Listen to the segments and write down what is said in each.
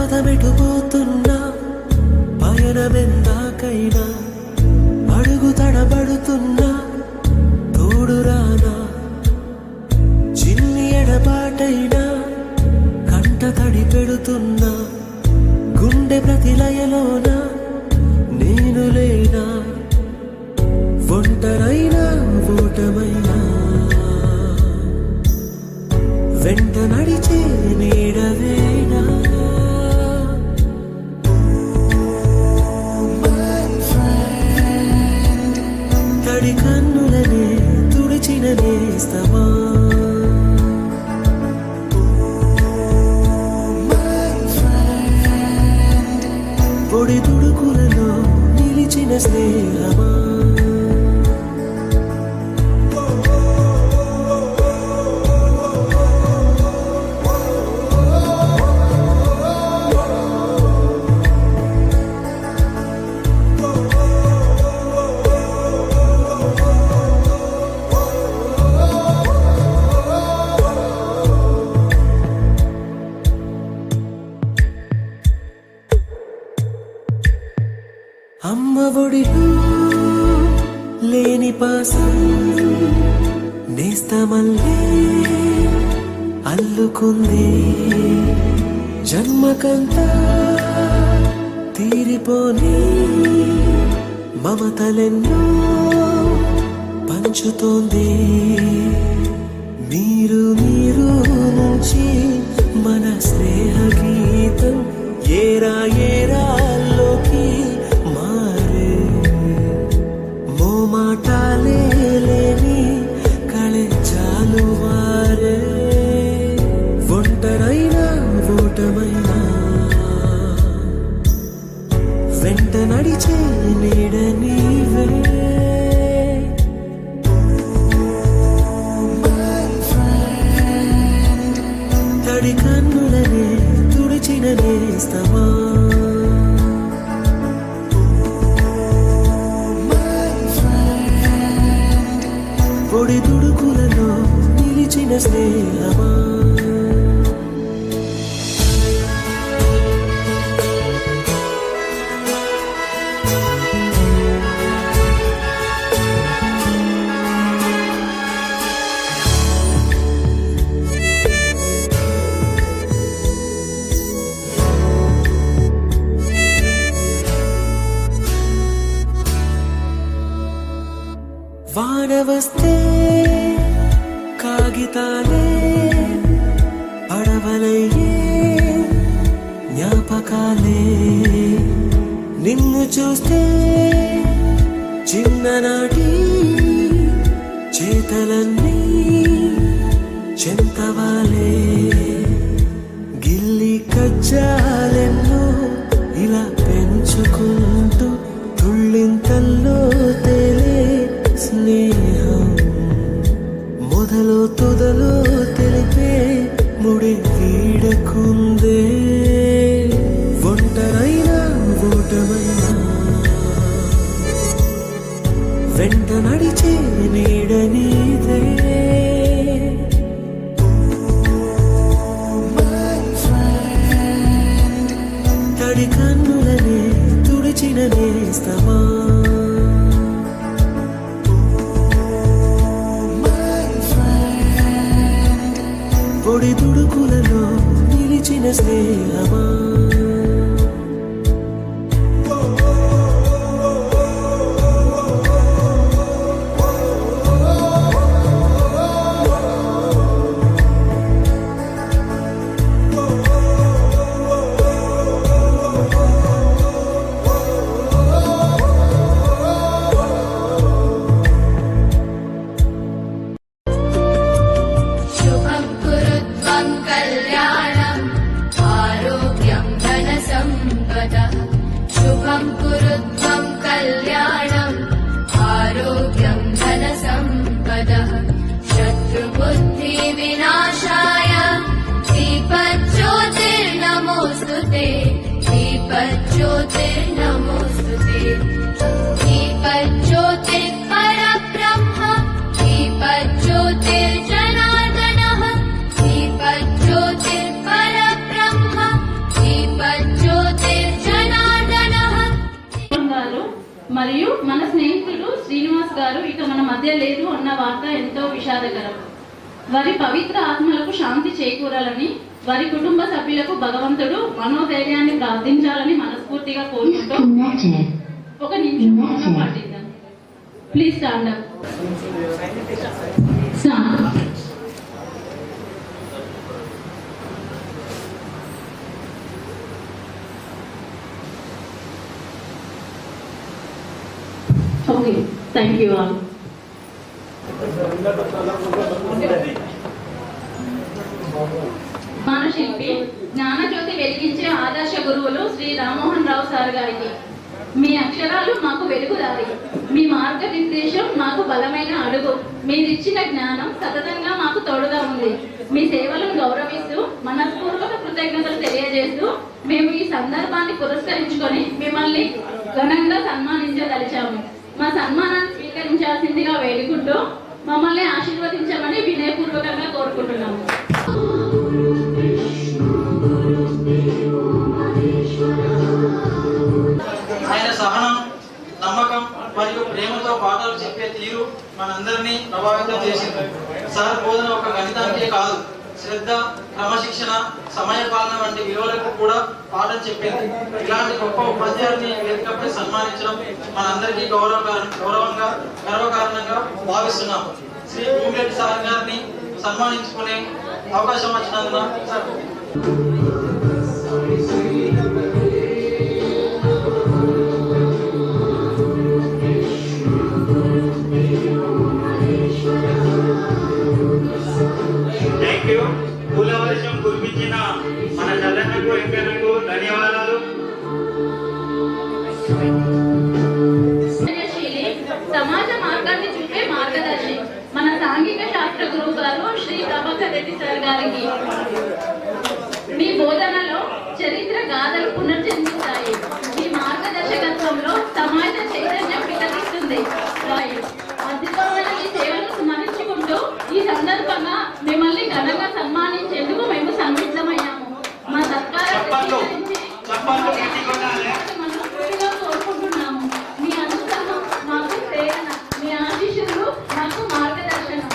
పదమెటుపోతున్నా పయనమెందాకైనా అడుగు తడబడుతున్నా తోడురానా చిన్ని ఎడబాటైనా కంట తడి పెడుతున్నా గుండె ప్రతిలయలోన నేను లేనా ఒంటరైనా ఓటమైనా వెంట నడిచే నీడవేనా తడి కన్నులనే తుడిచిన నేస్తమా పొడి తుడుకులలో నిలిచిన స్నేహమా అమ్మ ఒడిలో లేని పాసం నేస్తమల్లే అల్లుకుంది జన్మకంతా తీరిపోని మమతలెన్నో పంచుతోంది మీరు మీరు నుంచి మన స్నేహ గీతం ఏరా ఏరాల్లోకి మాటాలే లేని కళెచ్చాలు వారే ఒంటరైనా ఓటమైనా వెంట నడిచే నీడ నీవే తడి కన్నులనే తుడిచిన నేస్తమా పొడి తుడుకులలో నిలిచిన స్నేహమా వాన వస్తే కాగితాలే పడవలయ్యే జ్ఞాపకాలే నిన్ను చూస్తే చిన్ననాటి చేతలన్నీ చెంతవాలే గిల్లి కజ్జాలెన్నో ఇలా పెంచుకుంటూ తుళ్ళింతల్లో తేలే స్నేహం మొదలు తుదలు తెలిపే ముడి వీడకుందే ఒంటరైనా ఓటమైనా వెంట నడిచే నీడ నీదే తడి కన్నులనే తుడిచిన నేస్తమా పొడి తుడుకులలో నిలిచిన స్నేహమా शुभं कुरु त्वं कल्याणम् आरोग्यं धनसम्पदः शत्रुबुद्धिविनाशाय दीपज्योतिर्नमोऽस्तु ते दीपज्योतिर्नमोऽस्तु ते दीपज्योतिर्परब्रह्म दीपज्योतिर्जनार्दनः दीपज्योतिर्परब्रह्म दीप మరియు మన స్నేహితుడు శ్రీనివాస్ గారు ఇక మన మధ్య లేదు అన్న వార్త ఎంతో విషాదకరం. వారి పవిత్ర ఆత్మలకు శాంతి చేకూరాలని, వారి కుటుంబ సభ్యులకు భగవంతుడు మనోధైర్యాన్ని ప్రార్థించాలని మనస్ఫూర్తిగా కోరుకుంటూ ఒక నిమిషం మౌనం పాటిద్దాం. Please stand up. Okay, thank you all. మానశిల్పి జ్ఞానజ్యోతి వెలిగించే ఆదర్శ గురువులు శ్రీ రామ్మోహన్ రావు సార్ గారికి, మీ అక్షరాలు మాకు వెలుగుదారి, మీ మార్గనిర్దేశం మాకు బలమైన అడుగు, మీరిచ్చిన జ్ఞానం సతతంగా మాకు తోడుగా ఉంది. మీ సేవలను గౌరవిస్తూ మనస్పూర్వక కృతజ్ఞతలు తెలియజేస్తూ మేము ఈ సందర్భాన్ని పురస్కరించుకొని మిమ్మల్ని ఘనంగా సన్మానించదలిచాము. మా సన్మానాన్ని స్వీకరించాల్సిందిగా వేడుకుంటూ మమ్మల్ని ఆశీర్వదించమని వినయపూర్వకంగా కోరుకుంటున్నాము. ఆయన సహనం, నమ్మకం మరియు ప్రేమతో పాఠాలు చెప్పే తీరు మనందరినీ ప్రభావితం చేసింది. సార్ బోధన ఒక గణితానికే కాదు, శ్రద్ధ, క్రమశిక్షణ, సమయపాలన వంటి విలువలకు కూడా పాఠం చెప్పింది. ఇలాంటి గొప్ప ఉపాధ్యాయుడిని వేదికపై సన్మానించడం మనందరికీ గౌరవంగా గర్వకారణంగా భావిస్తున్నాం. శ్రీ భూమిరెడ్డి సార్ గారిని సన్మానించుకునే అవకాశం వచ్చినందున సార్ పూలవర్షం కురిపించిన మన చల్లన్నకు వెంకన్నకు ధన్యవాదాలు. సమాజ మార్గాన్ని చూపే మార్గదర్శి మన సాంఘిక శాస్త్ర గురువు గారు శ్రీ ప్రభాకర్ రెడ్డి సార్ గారికి, మీ బోధనలో చరిత్ర గాథలు పునర్జన్మిస్తాయి. మీ మార్గదర్శకత్వంలో సమాజ చైతన్యం వికసిస్తుంది. అద్భుతమైన ఈ సేవలను స్మరించుకుంటూ ఈ సందర్భంగా మిమ్మల్ని ఘనంగా సన్మానించేందుకు మేము సన్నిహితమయ్యాము. మా సత్కారం మనస్ఫూర్తిగా కోరుకుంటున్నాము. మీ అనుగ్రహం మాకు ప్రేరణ, మీ ఆశీస్సులు మాకు మార్గదర్శనం.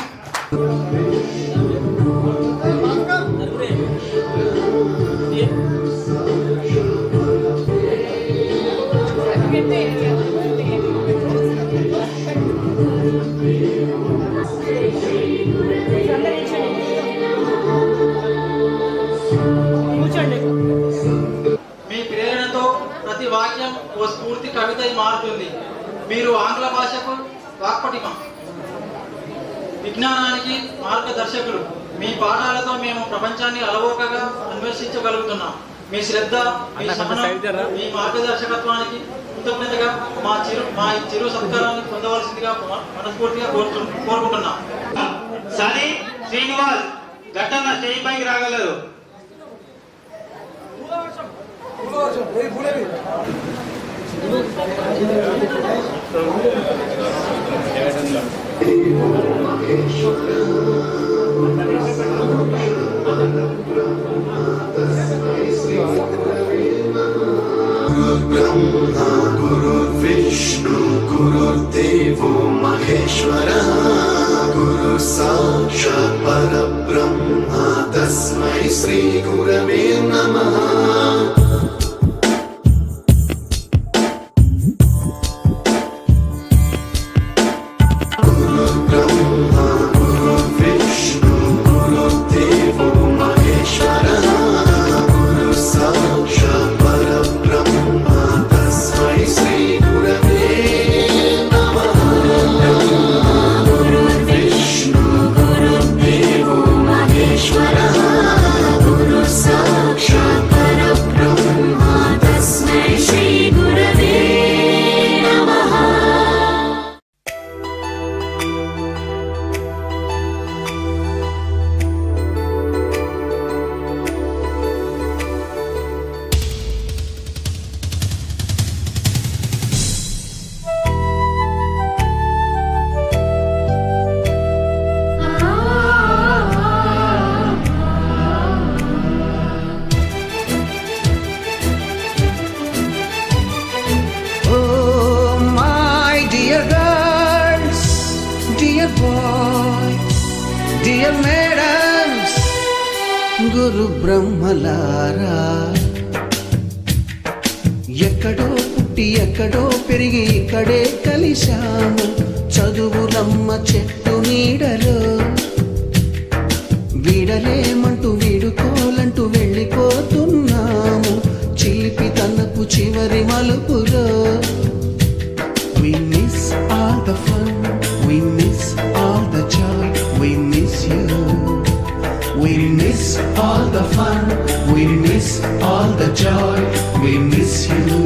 మీ ప్రేరణతో ప్రతి వాక్యం ఓ స్ఫూర్తి కవిత మారుతుంది. మీరు ఆంగ్ల భాషకు వాక్పటిమ, విజ్ఞానానికి మార్గదర్శకులు. మీ పాఠాలతో మేము ప్రపంచాన్ని అలవోకగా అన్వేషించగలుగుతున్నాం. మీ శ్రద్ధ, మీ సహనం, మీ మార్గదర్శకత్వానికి కృతజ్ఞతగా మా చిరు సత్కారాన్ని పొందవలసిందిగా మనస్ఫూర్తిగా కోరుకుంటున్నాం. సని శ్రీనివాస్ ఘటన స్టేజ్ పైకి రాగలరు. ब्रह्मा गुरुर्विष्णु गुरुर्देवो महेश्वरः गुरु साक्षात् परब्रह्मा तस्मै श्री गुरवे नमः. Shakara డియర్ మేడమ్స్, గురు బ్రహ్మలారా, ఎక్కడో పుట్టి ఎక్కడో పెరిగి ఇక్కడే కలిశాము చదువులమ్మ చెట్టు నీడలో. వీడలేమంటూ వీడుకోలంటూ వెళ్ళిపోతున్నాము చిలిపి తనపు చివరి మలుపులో. We miss all the fun, we miss all the joy, we miss you. We miss all the fun, we miss all the joy, we miss you.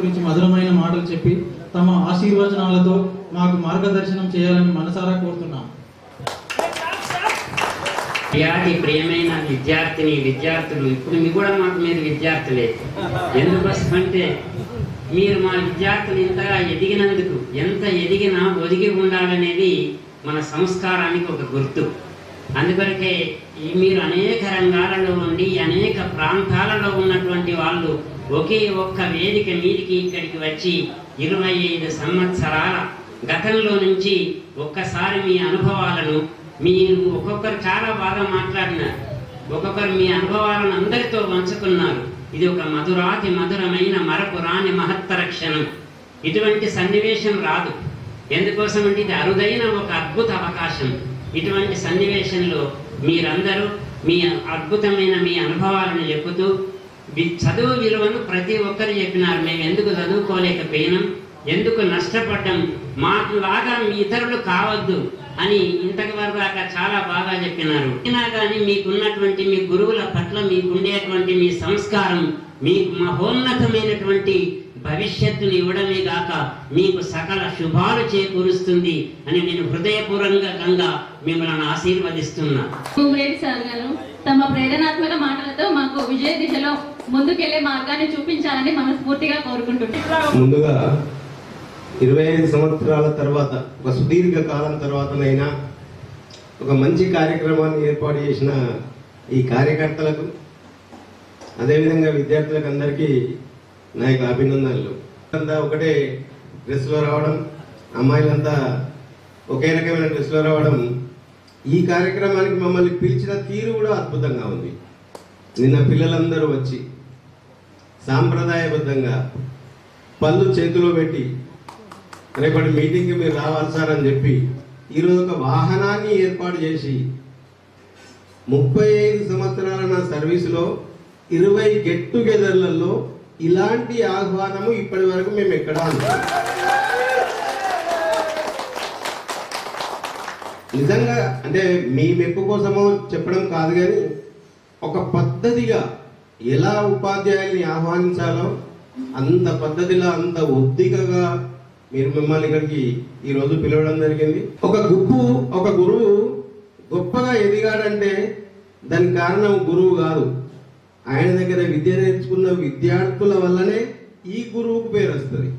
గురించి మధురమైన మాటలు చెప్పి తమ ఆశీర్వచనాలతో మాకు మార్గదర్శనం చేయాలని మనసారా కోరుతున్నాం. ప్రియమైన విద్యార్థులు ఇప్పుడు మీ కూడా మాకు మీరు విద్యార్థులే. ఎందుకోసమంటే మీరు మా విద్యార్థులు ఇంతగా ఎదిగినందుకు, ఎంత ఎదిగినా ఒదిగి ఉండాలనేది మన సంస్కారానికి ఒక గుర్తు. అందుకొరకే మీరు అనేక రంగాలలో ఉండి అనేక ప్రాంతాలలో ఉన్నటువంటి వాళ్ళు ఒకే ఒక్క వేదిక మీదికి ఇక్కడికి వచ్చి 25 సంవత్సరాల గతంలో నుంచి ఒక్కసారి మీ అనుభవాలను, మీరు ఒక్కొక్కరు చాలా బాగా మాట్లాడినారు, ఒక్కొక్కరు మీ అనుభవాలను అందరితో పంచుకున్నారు. ఇది ఒక మధురమైన మరపురాని మహత్తర క్షణం. ఇటువంటి సన్నివేశం రాదు. ఎందుకోసం అంటే ఇది అరుదైన ఒక అద్భుత అవకాశం. ఇటువంటి సన్నివేశంలో మీరందరూ మీ అద్భుతమైన మీ అనుభవాలను చెప్పుతూ చదువు విలువను ప్రతి ఒక్కరు చెప్పినారు. మేము ఎందుకు చదువుకోలేకపోయినాం, ఎందుకు నష్టపడ్డాం, మాకులాగా మీ ఇతరులు కావద్దు అని ఇంతవరకు దాకా చాలా బాగా చెప్పినారు. అయినా కానీ మీకున్నటువంటి మీ గురువుల పట్ల మీకుండేటువంటి మీ సంస్కారం మీకు మహోన్నతమైనటువంటి భవిష్యత్తుని ఇవ్వడమే గాక మీకు సకల శుభాలు చేకూరుస్తుంది అని నేను హృదయపూర్వకంగా మిమ్మల్ని ఆశీర్వదిస్తున్నా. కుమరేడి సార్ గారు తమ ప్రేరణాత్మక మాటలతో మాకు విజయ దిశలో ముందుకెళ్లే మార్గాన్ని చూపించాలని మనస్ఫూర్తిగా కోరుకుంటున్నాం. ముందుగా 25 సంవత్సరాల తర్వాత, ఒక సుదీర్ఘ కాలం తర్వాతనైనా ఒక మంచి కార్యక్రమాన్ని ఏర్పాటు చేసిన ఈ కార్యకర్తలకు, అదేవిధంగా విద్యార్థులకు అందరికీ నా యొక్క అభినందనలు. అంతా ఒకటే డ్రెస్లో రావడం, అమ్మాయిలంతా ఒకే రకమైన డ్రెస్లో రావడం, ఈ కార్యక్రమానికి మమ్మల్ని పిలిచిన తీరు కూడా అద్భుతంగా ఉంది. నిన్న పిల్లలందరూ వచ్చి సాంప్రదాయబద్ధంగా పళ్ళు చేతిలో పెట్టి రేపటి మీటింగ్కి మీరు రావాలి సార్ అని చెప్పి ఈరోజు ఒక వాహనాన్ని ఏర్పాటు చేసి 35 సంవత్సరాల నా సర్వీసులో 20 గెట్ టుగెదర్లలో ఇలాంటి ఆహ్వానము ఇప్పటి వరకు మేము ఎక్కడా అనుకోం. నిజంగా అంటే మీ మెప్పు కోసమో చెప్పడం కాదు, కానీ ఒక పద్ధతిగా ఎలా ఉపాధ్యాయుల్ని ఆహ్వానించాలో అంత పద్ధతిలో, అంత ఒద్దికగా మీరు మిమ్మల్ని ఇక్కడికి ఈరోజు పిలవడం జరిగింది. ఒక గురువు గొప్పగా ఎదిగాడంటే దానికి కారణం గురువు కాదు, ఆయన దగ్గర విద్య నేర్చుకున్న విద్యార్థుల వల్లనే ఈ గురువుకు పేరు వస్తుంది.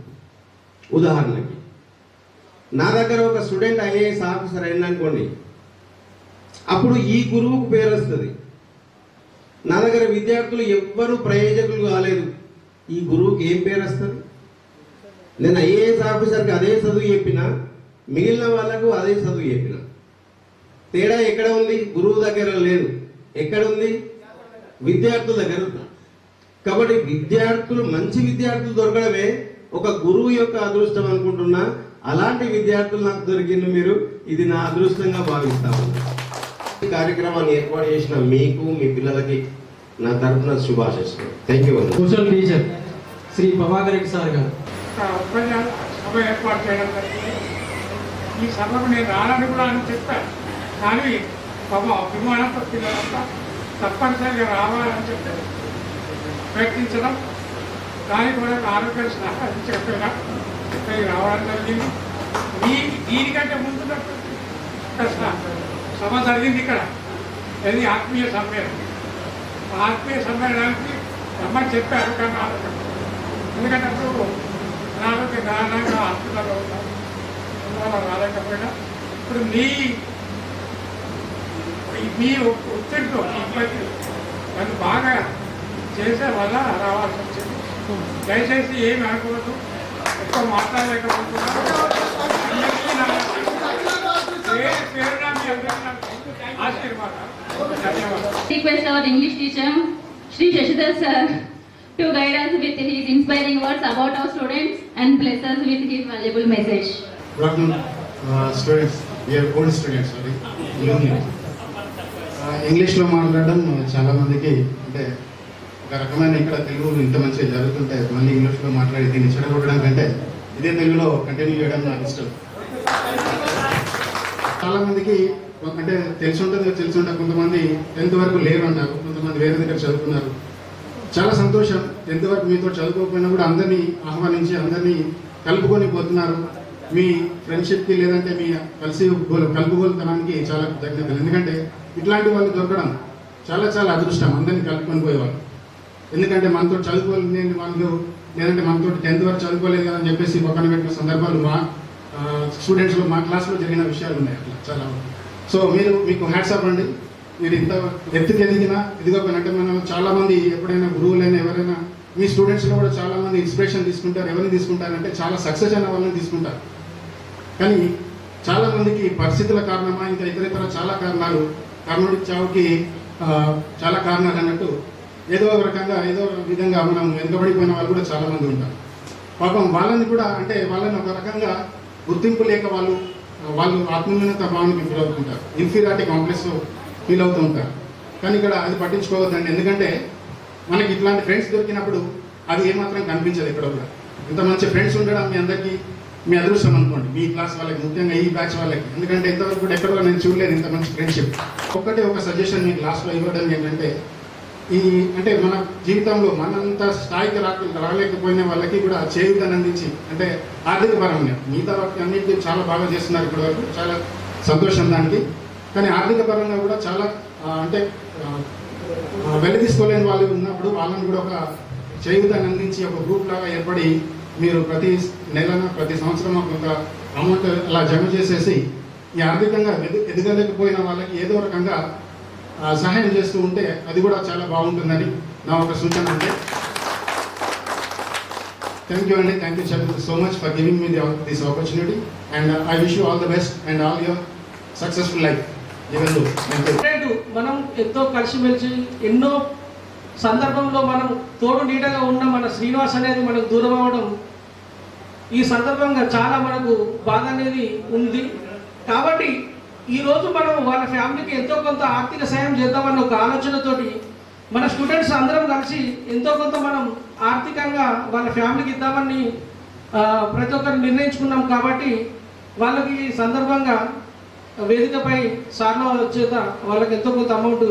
ఉదాహరణకి నా దగ్గర ఒక స్టూడెంట్ ఐఏఎస్ ఆఫీసర్ అయిందనుకోండి, అప్పుడు ఈ గురువుకు పేరు వస్తుంది. నా దగ్గర విద్యార్థులు ఎవ్వరూ ప్రయోజకులు కాలేదు, ఈ గురువుకి ఏం పేరు వస్తుంది? నేను ఐఏఎస్ ఆఫీసర్కి అదే చదువు చెప్పినా, మిగిలిన వాళ్ళకు అదే చదువు చెప్పిన. తేడా ఎక్కడ ఉంది? గురువు దగ్గర లేదు. ఎక్కడ ఉంది? విద్యార్థుల దగ్గర ఉంది. కాబట్టి మంచి విద్యార్థులు దొరకడమే ఒక గురువు యొక్క అదృష్టం అనుకుంటున్నా. అలాంటి విద్యార్థులు నాకు దొరికింది మీరు, ఇది నా అదృష్టంగా భావిస్తాము. ఈ కార్యక్రమాన్ని ఏర్పాటు చేసిన మీకు, మీ పిల్లలకి నా తరఫున శుభాశిస్తున్నాను. Thank you. Social teacher Shri Prabhakar Reddy sir గారు సభ ఏర్పాటు చేయడం జరిగింది. ఈ సభకు నేను రానని కూడా అని చెప్పాను, కానీ సభ అభిమానంతో పిల్లలంతా తప్పనిసరిగా రావాలని చెప్పారు. ప్రయత్నించడం, దానికి కూడా ఆరోగ్యం సహకరించకపోయినా రావడం జరిగింది. దీనికంటే ముందు సభ జరిగింది ఇక్కడ, ఇది ఆత్మీయ సమ్మేళనం. ఆత్మీయ సమ్మేళనానికి రమ్మని చెప్పారు, కానీ ఎందుకంటే అప్పుడు అనారోగ్య కారణంగా హాస్పిటల్లో ఉన్నాం, రాలేకపోయినా ఇప్పుడు మీ ఒత్తిడితో ఇబ్బంది నన్ను బాగా చేసే వల్ల రావాల్సి వచ్చింది. దయచేసి ఏమి అనుకోవద్దు, ఎక్కువ మాట్లాడలేకపోతున్నాను. పేరున మీ అందరికీ ఆశీర్వాదాలు, ధన్యవాదాలు. Request our English teacher, Shri Shashidhar sir, to guide us with his inspiring words about our students and bless us with his valuable message. Good afternoon, students. We are old students, sorry. ఇంగ్లీష్లో మాట్లాడడం చాలా మందికి అంటే ఒక రకమైన, ఇక్కడ తెలుగు ఇంత మంచిగా జరుగుతుంటే మళ్ళీ ఇంగ్లీష్లో మాట్లాడి దీన్ని చెడగొట్టడం కంటే ఇదే తెలుగులో కంటిన్యూ చేయడం నాకు ఇష్టం. చాలా మందికి అంటే తెలిసి ఉంటుంది, కొంతమంది 10th వరకు లేరు అంటారు, కొంతమంది వేరే దగ్గర చదువుకున్నారు. చాలా సంతోషం. 10th వరకు మీతో చదువుకోకపోయినా కూడా అందరినీ ఆహ్వానించి అందరినీ కలుపుకొని పోతున్నారు. మీ ఫ్రెండ్షిప్కి లేదంటే మీ కలుపుగోలుతనానికి చాలా కృతజ్ఞతలు. ఎందుకంటే ఇట్లాంటి వాళ్ళు దొరకడం చాలా చాలా అదృష్టం, అందరినీ కలుపుకొని పోయేవాళ్ళు. ఎందుకంటే మనతో చదువుకోలేని వాళ్ళు లేదంటే మనతో 10th వరకు చదువుకోలేదు కదా అని చెప్పేసి పక్కన పెట్టిన సందర్భాలు మా స్టూడెంట్స్లో మా క్లాస్లో జరిగిన విషయాలు ఉన్నాయి అట్లా చాలా. సో మీకు హ్యాట్స్ ఆఫ్ అండి. మీరు ఇంత ఎత్తుకి ఎదిగినా ఎదిగకపోయినట్టే మనం చాలామంది ఎప్పుడైనా గురువులైనా ఎవరైనా మీ స్టూడెంట్స్లో కూడా చాలామంది ఇన్స్పిరేషన్ తీసుకుంటారు. ఎవరిని తీసుకుంటారంటే చాలా సక్సెస్ అయిన వాళ్ళని తీసుకుంటారు. కానీ చాలామందికి పరిస్థితుల కారణమా ఇంకా ఇతర చాలా కారణాలు, కర్ణుడి చావుకి చాలా కారణాలు అన్నట్టు ఏదో ఒక రకంగా ఏదో ఒక విధంగా మనం వెనుకబడిపోయిన వాళ్ళు కూడా చాలామంది ఉంటారు. పాపం వాళ్ళని కూడా అంటే వాళ్ళని ఒక రకంగా గుర్తింపు లేక వాళ్ళు ఆత్మీయత భావానికి ఫీల్ అవుతుంటారు, ఇన్ఫీరియారిటీ కాంప్లెక్స్ ఫీల్ అవుతూ ఉంటారు. కానీ ఇక్కడ అది పట్టించుకోవద్దండి. ఎందుకంటే మనకి ఇట్లాంటి ఫ్రెండ్స్ దొరికినప్పుడు అది ఏమాత్రం కనిపించదు. ఇక్కడ కూడా ఇంత మంచి ఫ్రెండ్స్ ఉండడం మీ అందరికీ మీ అదృష్టం అనుకోండి, మీ క్లాస్ వాళ్ళకి, ముఖ్యంగా ఈ బ్యాచ్ వాళ్ళకి. ఎందుకంటే ఇంతవరకు కూడా ఎక్కడో నేను చూడలేదు ఇంత మంచి ఫ్రెండ్షిప్. ఒక సజెషన్ మీ క్లాస్లో ఇవ్వడం ఏంటంటే అంటే మన జీవితంలో మనంత స్థాయికి రాలేకపోయిన వాళ్ళకి కూడా చేయూతని అందించి, అంటే ఆర్థిక పరంగా మిగతా వాటికి అన్నింటినీ చాలా బాగా చేస్తున్నారు ఇప్పటి వరకు, చాలా సంతోషం దానికి. కానీ ఆర్థిక పరంగా కూడా చాలా అంటే వెలితీసుకోలేని వాళ్ళు ఉన్నప్పుడు వాళ్ళని కూడా ఒక చేయూతని అందించి ఒక గ్రూప్ లాగా ఏర్పడి మీరు ప్రతి నెలన ప్రతి సంవత్సరం కొంత అమౌంట్ అలా జమ చేసేసి ఈ ఆర్థికంగా ఎదగలేకపోయిన వాళ్ళకి ఏదో రకంగా సహాయం చేస్తూ ఉంటే అది కూడా చాలా బాగుంటుందని నా ఒక సూచన. అంటే థ్యాంక్ యూ అండి. Thank you so much for giving me this opportunity and I wish you all the best and all your successful life. మనం ఎంతో కలిసిమెలిసి ఎన్నో సందర్భంలో మనం తోడు నీడగా ఉన్న మన శ్రీనివాస్ అనేది మనకు దూరం అవ్వడం ఈ సందర్భంగా చాలా మనకు బాధ అనేది ఉంది. కాబట్టి ఈరోజు మనం వాళ్ళ ఫ్యామిలీకి ఎంతో కొంత ఆర్థిక సాయం చేద్దామన్న ఒక ఆలోచనతోటి మన స్టూడెంట్స్ అందరం కలిసి ఎంతో కొంత మనం ఆర్థికంగా వాళ్ళ ఫ్యామిలీకి ఇద్దామని ప్రతి ఒక్కరు నిర్ణయించుకున్నాం. కాబట్టి వాళ్ళకి సందర్భంగా వేదికపై సార్ల చేత వాళ్ళకి ఎంతో కొంత అమౌంట్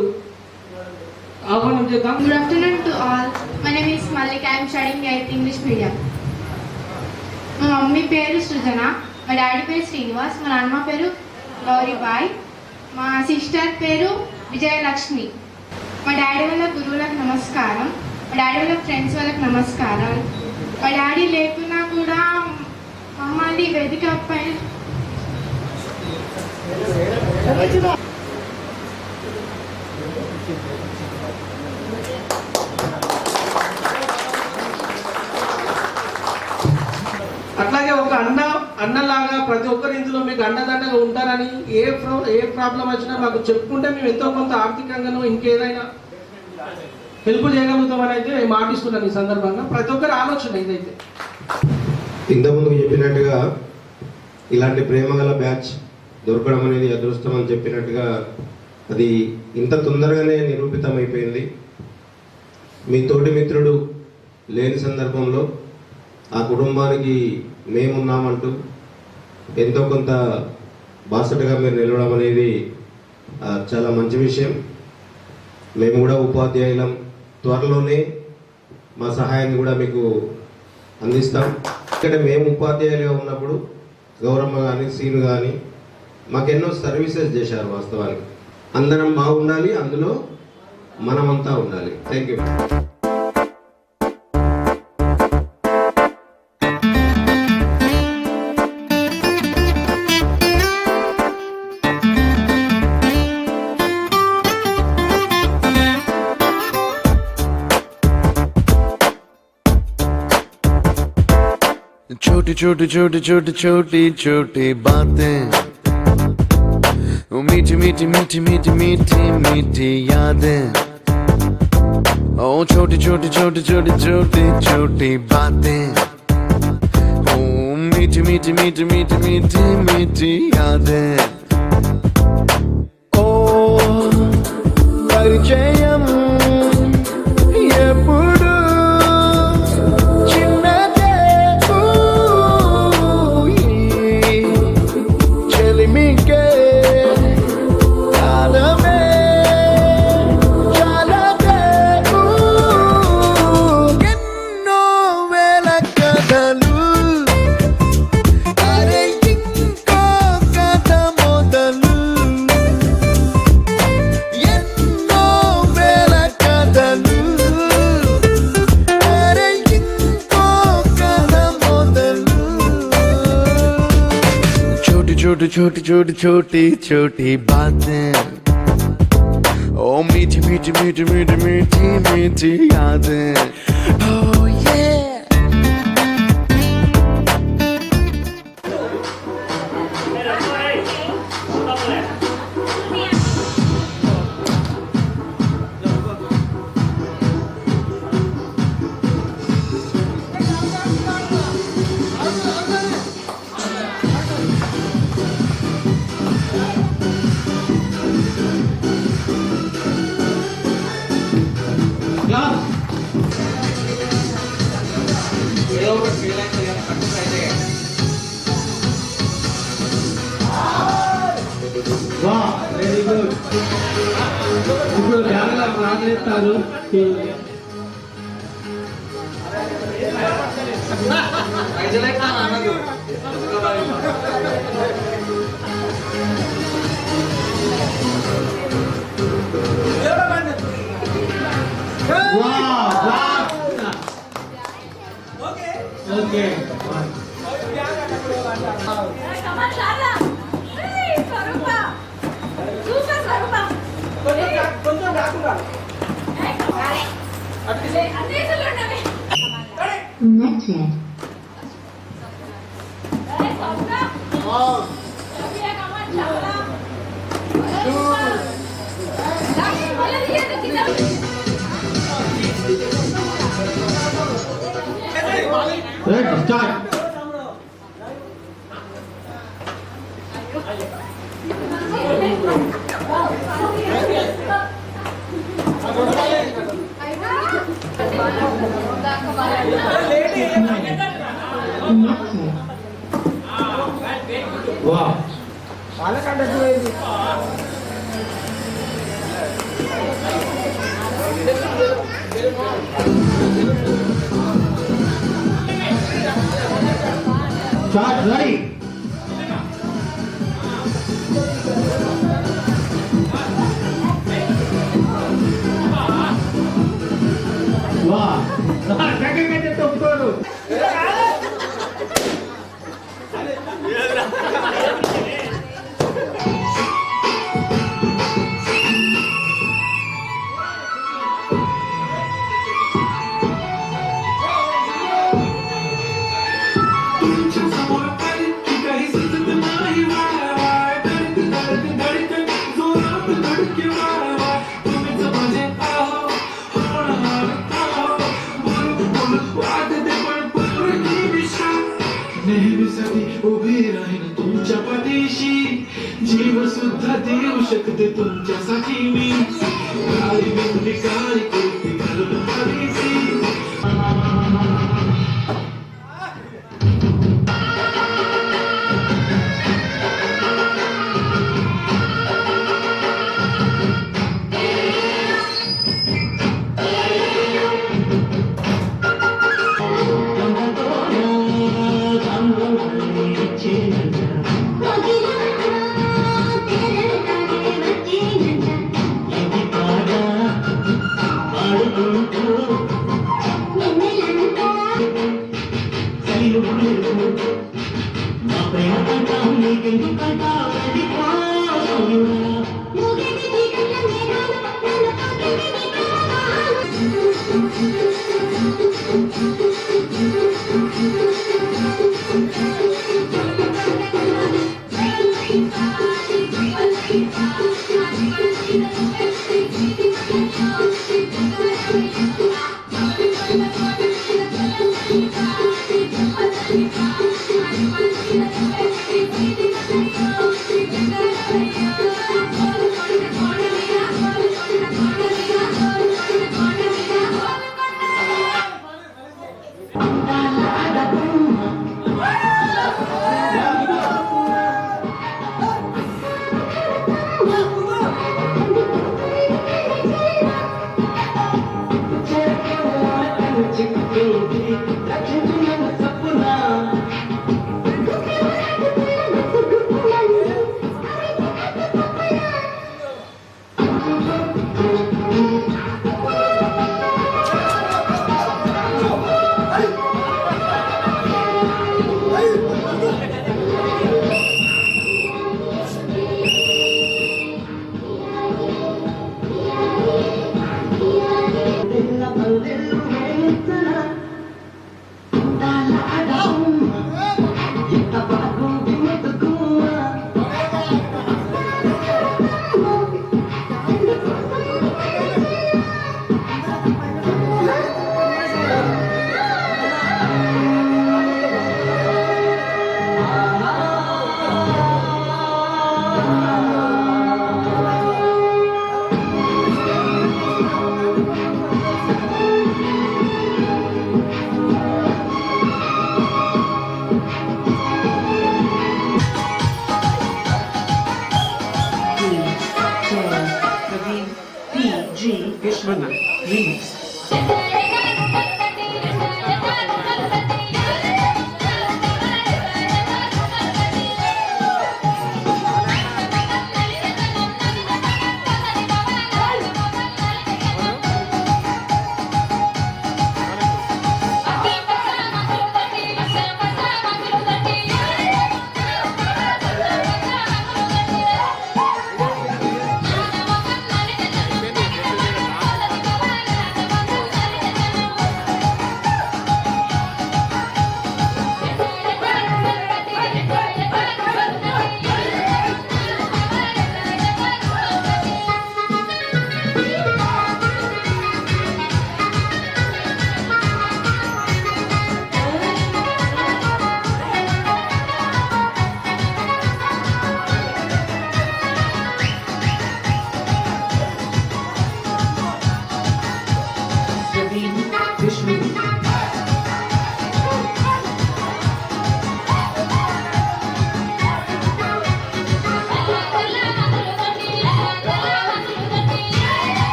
ఆహ్వానం చేద్దాం. Good afternoon to all. My name is Malik. I am studying 8th English medium. మా మమ్మీ పేరు సృజన, మా డాడీ పేరు శ్రీనివాస్, మా నాన్నమ్మ పేరు గౌరీబాయ్, మా సిస్టర్ పేరు విజయలక్ష్మి. మా డాడీ వాళ్ళ గురువులకు నమస్కారం, మా డాడీ వాళ్ళ ఫ్రెండ్స్ వాళ్ళకి నమస్కారం. మా డాడీ లేకున్నా కూడా మమ్మల్ని వేదికపై అట్లాగే ఒక అన్నలాగా ప్రతి ఒక్కరు ఇందులో మీకు అండదండగా ఉంటారని ఏ ప్రాబ్లం వచ్చినా మాకు చెప్పుకుంటే మేము ఎంతో కొంత ఆర్థికంగానో ఇంకేదైనా హెల్ప్ చేయగలుగుతామని అయితే మాటిస్తున్నాను ఈ సందర్భంగా. ప్రతి ఒక్కరి ఆలోచన ఇదైతే. ఇంతకుముందు చెప్పినట్టుగా ఇలాంటి ప్రేమగల బ్యాచ్ దొరకడం అనేది అదృష్టం అని చెప్పినట్టుగా అది ఇంత తొందరగానే నిరూపితమైపోయింది. మీ తోటి మిత్రుడు లేని సందర్భంలో ఆ కుటుంబానికి మేమున్నామంటూ ఎంతో కొంత బాసటగా మీరు నిలవడం అనేది చాలా మంచి విషయం. మేము కూడా ఉపాధ్యాయులం, త్వరలోనే మా సహాయాన్ని కూడా మీకు అందిస్తాం. ఇక్కడ మేము ఉపాధ్యాయులుగా ఉన్నప్పుడు గౌరమ్మ కానీ సీను కానీ మాకెన్నో సర్వీసెస్ చేశారు. వాస్తవానికి అందరం బాగుండాలి, అందులో మనమంతా ఉండాలి. Thank you. छोटी छोटी छोटी छोटी छोटी छोटी बातें, वो मीठी मीठी मीठी मीठी मीठी मीठी यादें. ओ छोटी छोटी छोटी छोटी छोटी छोटी बातें, ओ मीठी मीठी मीठी मीठी मीठी मीठी यादें. ओ परिचयम ఎప్పుడు छोटी छोटी छोटी छोटी छोटी बातें, ओ मीठी मीठी मीठी मीठी मीठी मीठी यादें. Oh yeah. Very good. ఇప్పుడు బ్యాగ్లో ప్రార్థిస్తారు. Okay start. Start, ready. Wow. Second minute to go. उभी राहीन तुमच्या पाठीशी, जीव सुद्धा देऊ शकते तुमच्यासाठी मी. काळी बिंदी काळी कुर्ती घालून हवीसी.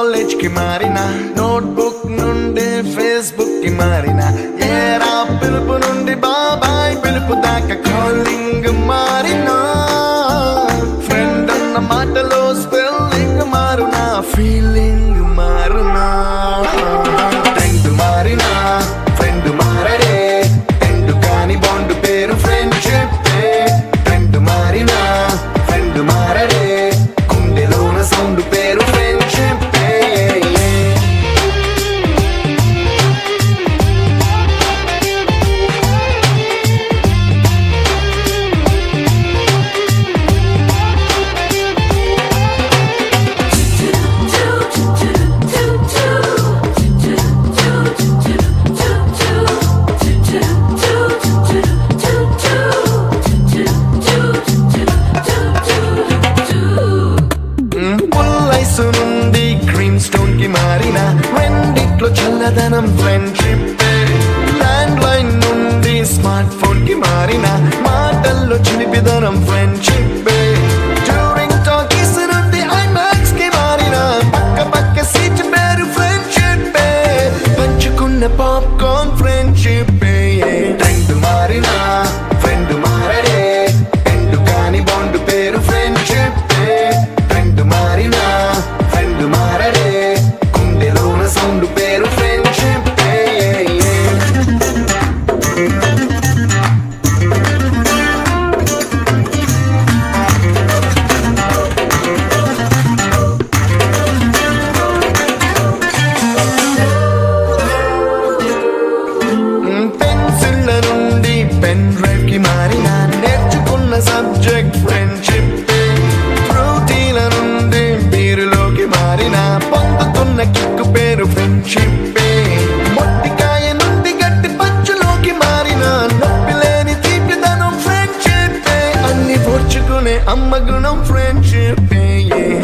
కాలేజ్ కి మారిన, నోట్బుక్ నుండి ఫేస్బుక్ కి మారిన, ఏరా పిలుపు నుండి బాబాయ్ పిలుపు దాకా కాలింగ్ మారిన, ఫ్రెండ్ అన్న మాటలో స్పెల్లింగ్ మారునా, ఫీలింగ్ మారునా, ట్రెండ్ మారినా ఫ్రెండ్ మారడే, ట్రెండ్ కాని బాండ్ పేరు ఫ్రెండ్షిప్, ట్రెండ్ మారినా ఫ్రెండ్ మారడే, గుండెలోన సౌండ్ పేరు ఫ్రెండ్షిప్. పుల్లైసు నుండి గ్రీన్ స్టోన్ కి మారిన, రెండిట్లో చల్లదనం ఫ్రెండ్షిప్, ల్యాండ్ లైన్ నుండి స్మార్ట్ ఫోన్ కి మారిన, మాటల్లో చిలిపిదనం ఫ్రెండ్షిప్, డ్యూరింగ్ టాకీస్ నుండి ఐమాక్స్ కి మారిన, పక్క పక్క సీట్ పేరు ఫ్రెండ్షిప్, పంచుకున్న పాప్కార్న్ ఫ్రెండ్షిప్, ట్రెండ్ మారిన ఫ్రెండ్ మారడే, ట్రెండ్ కాని బాండ్ పేరు ఫ్రెండ్షిప్, ట్రెండ్ మారిన ఫ్రెండ్ మారడే, గుండెలోన సౌండ్ పేరు ఫ్రెండ్షిప్. పెన్సిళ్ళ నుండి పెన్ డ్రైవ్ కి మారిన, నేర్చుకున్న సబ్జెక్ట్ ఫ్రెండ్షిప్, ఫ్రూటీల నుండి బీరులోకి మారిన, పొందుతున్న కిక్కు పేరు ఫ్రెండ్షిప్, మొట్టికాయ నుండి గట్టి పంచులోకి మారిన, నొప్పి లేని తీపిదనం ఫ్రెండ్షిప్, అన్ని పోర్చుకునే అమ్మ గుణం ఫ్రెండ్షిప్,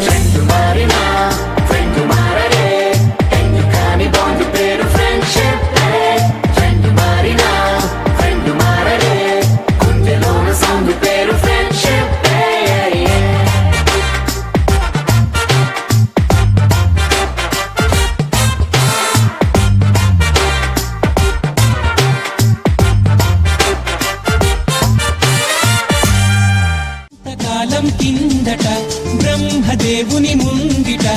ఫ్రెండ్ మారిన ఫ్రెండ్ మారడే, ఎందు కాని బాండ్ పేరు ఫ్రెండ్షిప్, ఫ్రెండ్ మారిన ఫ్రెండ్ మారడే, గుండెలోన సౌండ్ పేరు ఫ్రెండ్షిప్. కాలం కిందట బ్రహ్మదేవుని ముంగిట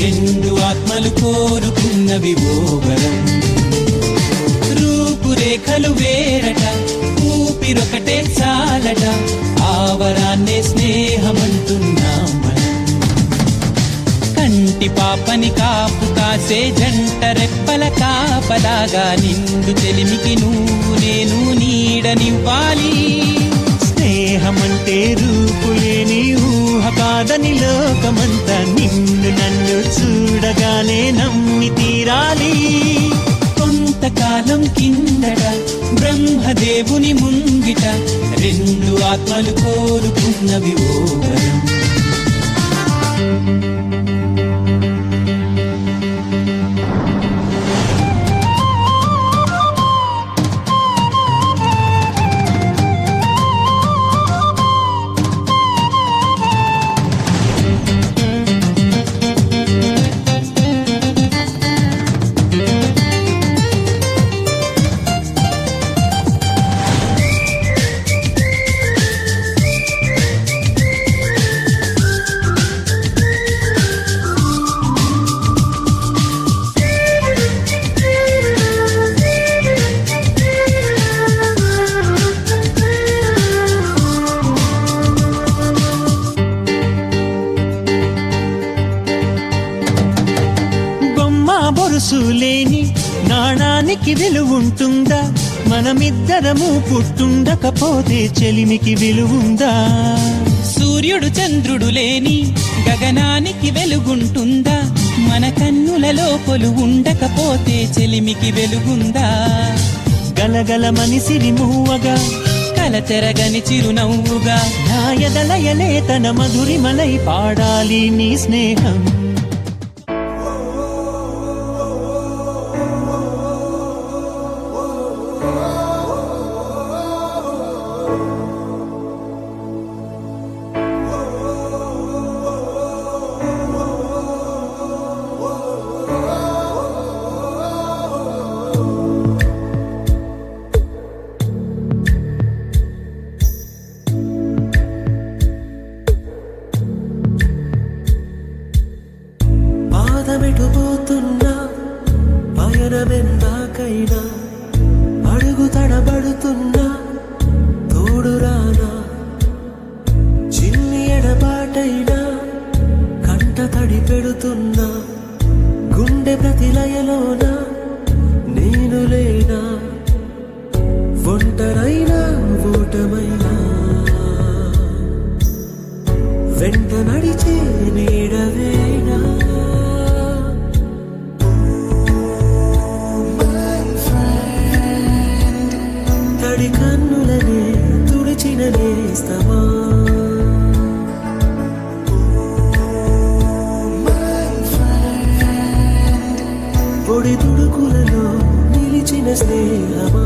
రెండు ఆత్మలు కోరుకున్నవి ఓవరం, రూపురేఖలు వేరట ఊపిరొకటే చాలట, ఆవరాన్నే స్నేహమంటున్నాం మనం. కంటి పాపని కాపు కాసే జంట రెప్పల కాపలాగా నిండు చెలిమికి నువ్వు నేను నీడనివ్వాలి. స్నేహమంటే రూపులేని ఊహ కాదని లోకమంతా నిన్ను నన్ను చూడగానే నమ్మి తీరాలి. కొంతకాలం కిందట బ్రహ్మదేవుని ముంగిట రెండు ఆత్మలు కోరుకున్నవి ఓవరం. బొరుసులేని నాణానికి విలువుంటుందా? మనమిద్దరము పుట్టుండకపోతే చెలిమికి విలువుందా? సూర్యుడు చంద్రుడు లేని గగనానికి వెలుగుంటుందా? మన కన్నులలో కొలువు ఉండకపోతే చెలిమికి వెలుగుందా? గలగల మనిసిరి మూవగా కలతెరగని చిరునవ్వుగా నాయదలయలే తన మధురిమలై పాడాలి నీ స్నేహం. దూరమెందాకైనా అడుగు తడబడుతున్నా తోడురానా చిన్ని ఎడబాటైనా కంట తడి పెడుతున్నా గుండె ప్రతిలయలోన నేను లేనా ఒంటరైనా ఓటమైనా వెంట నడిచే నీడవేనా తడి కన్నులనే తుడిచిన నేస్తమా పొడి తుడుకులలో నిలిచిన స్నేహమా